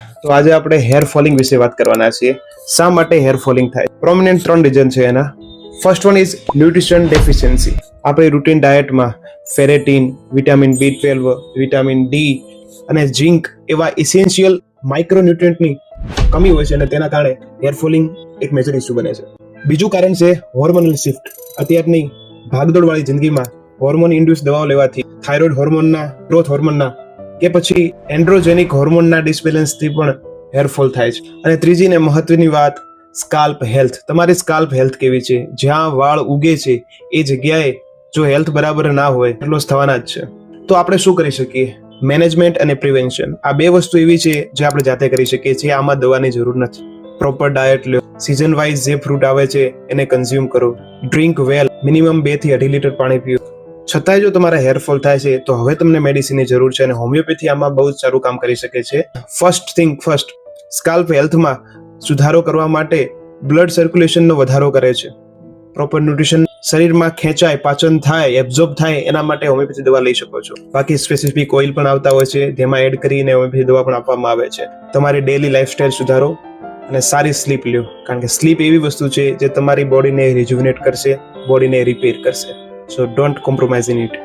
તો આજે આપણે હેર ફોલિંગ વિશે વાત કરવાના છીએ. શા માટે હેર ફોલિંગ થાય? પ્રોમિનન્ટ 3 રીઝન છે એના. First one is nutrition deficiency. આપણી રૂટીન ડાયટમાં ferritin, vitamin B12, vitamin D અને ઝિંક એવા ઇસેન્શિયલ માઇક્રોન્યુટ્રિયન્ટની કમી હોય છે અને તેના કારણે હેર ફોલિંગ એક મેજર ઇસ્યુ બને છે. બીજું કારણ છે હોર્મોનલ શિફ્ટ. અત્યારની ભાગદોડવાળી જિંદગીમાં હોર્મોન ઇન્ડ્યુસ દવાઓ લેવાથી થાઇરોઇડ હોર્મોનના, ગ્રોથ હોર્મોનના કે પછી એન્ડ્રોજેનિક હોર્મોનના ડિસબેલેન્સથી પણ હેરફોલ થાય છે. અને ત્રીજી ને મહત્વની વાત, સ્કાલ્પ હેલ્થ. તમારી સ્કાલ્પ હેલ્થ કેવી છે? જ્યાં વાળ ઉગે છે એ જગ્યાએ જો હેલ્થ બરાબર ના હોય હેર લોસ થવાના જ છે. તો આપણે શું કરી શકીએ? મેનેજમેન્ટ અને પ્રિવેન્શન. આ બે વસ્તુ એવી છે જે આપણે જાતે કરી શકીએ છીએ. આમાં દવાની જરૂર નથી. પ્રોપર ડાયટ લો, સિઝન વાઇઝ જે ફ્રૂટ આવે છે એને કન્ઝ્યુમ કરો, ડ્રિંક વેલ, મિનિમમ 2 થી 2.5 લીટર પાણી પીઓ. છતાંય જો તમારા હેરફોલ થાય છે તો હવે તમને મેડિસિનની જરૂર છે અને હોમિયોપેથી આમાં બહુ જ સારું કામ કરી શકે છે. ફર્સ્ટ થિંગ ફર્સ્ટ, સ્કાલ્પ હેલ્થમાં સુધારો કરવા માટે બ્લડ સર્ક્યુલેશનનો વધારો કરે છે. પ્રોપર ન્યુટ્રિશન શરીરમાં ખેંચાય, પાચન થાય, એબ્ઝોર્બ થાય એના માટે હોમિયોપેથી દવા લઈ શકો છો. બાકી સ્પેસિફિક ઓઇલ પણ આવતા હોય છે જેમાં એડ કરીને હોમિયોપેથી દવા પણ આપવામાં આવે છે. તમારી ડેલી લાઈફસ્ટાઈલ સુધારો અને સારી સ્લીપ લ્યો, કારણ કે સ્લીપ એવી વસ્તુ છે જે તમારી બોડીને રિજુવિનેટ કરશે, બોડીને રિપેર કરશે. સો ડોન્ટ કોમ્પ્રોમાઇઝ ઇન ઇટ.